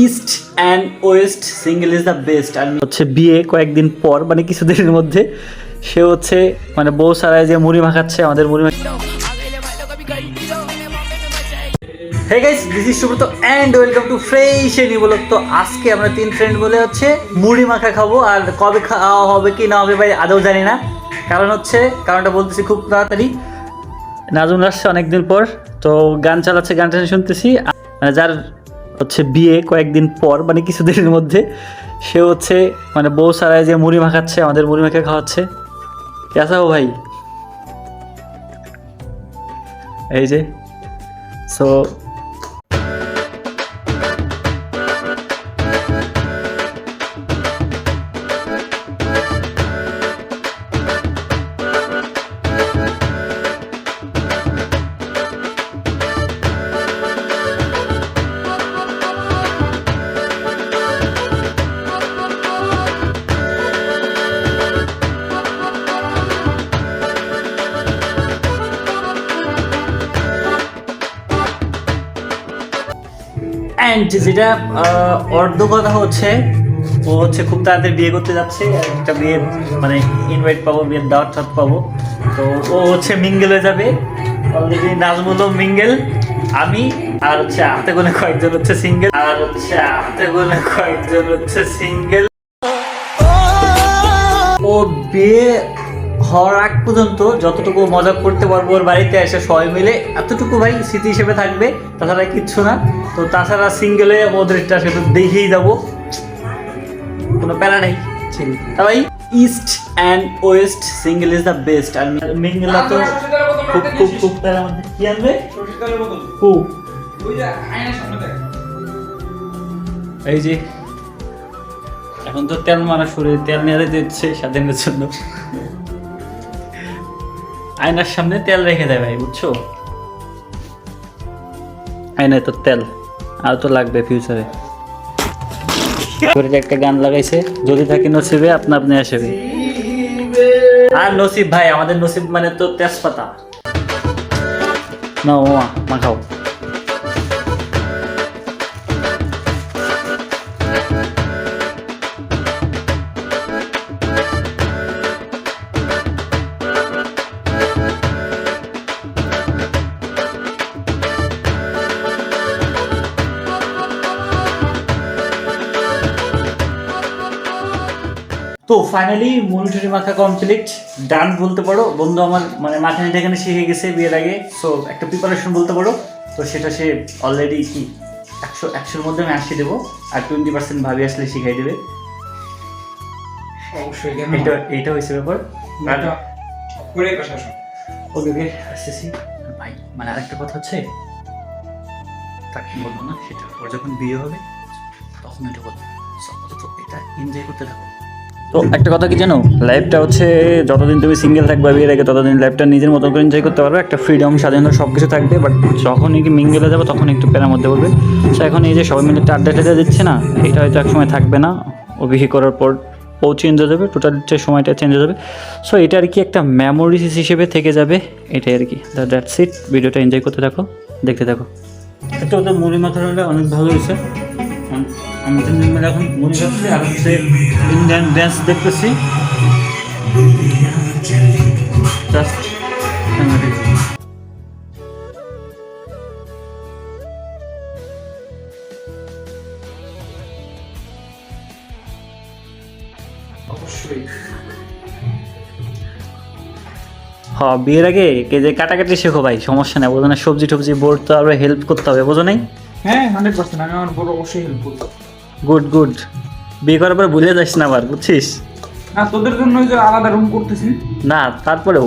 East and west single is the best. আর হচ্ছে বিয়ে কয়েকদিন পর মানে কিছুদিনের মধ্যে সে হচ্ছে মানে বউ সারায় যে মুড়ি মাখাচ্ছে আমাদের মুড়ি মাখা। Hey guys, this is Subrata and welcome to fresh any blog. তো আজকে আমরা 3 ফ্রেন্ড বলে হচ্ছে মুড়ি মাখা খাবো। আর কবে খাওয়া হবে কি না হবে ভাই আদৌ জানি না। কারণটা বলতেছি খুব তাড়াতাড়ি। নাজমুল আসছে অনেকদিন পর, তো গান চালাচ্ছে, গানটা শুনতেছি। মানে যার হচ্ছে বিয়ে কয়েকদিন পর মানে কিছুদিনের মধ্যে সে হচ্ছে মানে বউ সারায় যে মুড়ি মাখাচ্ছে আমাদের মুড়ি মাখা খাওয়াচ্ছে। কেসা হো ভাই? এই যে সো অ্যান্ড যেটা অর্ধ কথা হচ্ছে ও হচ্ছে খুব তাড়াতাড়ি বিয়ে করতে যাচ্ছে। একটা বিয়ে মানে ইনভাইট পাবো, বিয়ের দাওয়াত পাবো। তো ও হচ্ছে মিঙ্গেল হয়ে যাবে। অলরেডি নাজমুলও মিঙ্গেল, আমি আর হচ্ছে হাতে গোনে কয়েকজন হচ্ছে সিঙ্গেল। ও বিয়ে হওয়ার আগ পর্যন্ত যতটুকু মজা করতে পারবো ওর বাড়িতে এসে সবাই মিলে, এতটুকু ভাই স্মৃতি হিসেবে থাকবে, তাছাড়া কিচ্ছু না। তো তাছাড়া সিঙ্গেলে ওদেরটা সেটা দেখেই যাবো, কোনো প্যারা নেই। ভাই east and west single is the best. আর মিঙ্গেলা তো খুব খুব খুব প্যারার মধ্যে। কি আনবে? এই যে এখন তো তেল মারা শরীরে তেল নিয়ে দিচ্ছে স্বাধীনের জন্য, আয়নার সামনে তেল রেখে দেয় ভাই, বুঝছো? আয়নায় তো তেল আর তো লাগবে ফিউচারে। একটা গান লাগাইছে, যদি থাকি নসিবে আপনা আপনি আসবে। আর নসিব ভাই, আমাদের নসিব মানে তো তেজপাতা না, ওমা মাখাও। তো ফাইনালি মুড়ি মাখা কমপ্লিট, ডান বলতে পারো। বন্ধু আমার মানে মাখানিটা এখানে শিখে গেছে বিয়ের আগে, সো একটা প্রিপারেশন বলতে পারো। তো সেটা সে অলরেডি কি 100-100-র মধ্যে আমি 80 দেবো, আর 20% ভাবি আসলে শিখাই দেবে। অবশ্যই এইটা হয়েছে ব্যাপার। ওকে ওকে আসতেছি ভাই। মানে আরেকটা কথা হচ্ছে, তাকে বলবো না, সেটা ওর যখন বিয়ে হবে তখন এটা বলবো। তো এটা এনজয় করতে থাকো। তো একটা কথা কি জানো, লাইফটা হচ্ছে যতদিন তুমি সিঙ্গেল থাকবে বিয়ের আগে ততদিন লাইফটা নিজের মতো করে এনজয় করতে পারবে। একটা ফ্রিডম, স্বাধীনতা সব কিছু থাকবে। বাট যখনই কি মিঙ্গেলে যাবে তখন একটু প্যারার মধ্যে পড়বে। সো এখন এই যে সবাই মিলে আড্ডা দিচ্ছে না, এটা হয়তো এক সময় থাকবে না। ও বিয়ে করার পর ও চেঞ্জ হয়ে যাবে, টোটালটা সময়টা চেঞ্জ হয়ে যাবে। সো এটা আর কি একটা মেমোরিজ হিসেবে থেকে যাবে, এটাই আর কি। That's it. ভিডিওটা এনজয় করতে থাকো, দেখতে থাকো। একটা ওদের মুড়ি মাখাটা অনেক ভালো হয়েছে। আমি তিনজন এখন মুড়ি খাচ্ছি আর হচ্ছে ইন্ডিয়ান ড্যান্স দেখতেছি। জাস্ট অবশ্যই হ্যাঁ, বিয়ের আগে কে যে কাটাকাটি শেখো ভাই, সমস্যা নেই। বোঝো না, সবজি টবজি বোর্ড তো আরো হেল্প করতে হবে, বোঝো নাই? হ্যাঁ 100%। আমি আমার বড় অবশ্যই হেল্প করবো। Good good. বিয়ে করার পর ভুলে যাস না আবার, বুঝছিস? না তোদের জন্য যে আলাদা রুম করতেছি না, তারপরেও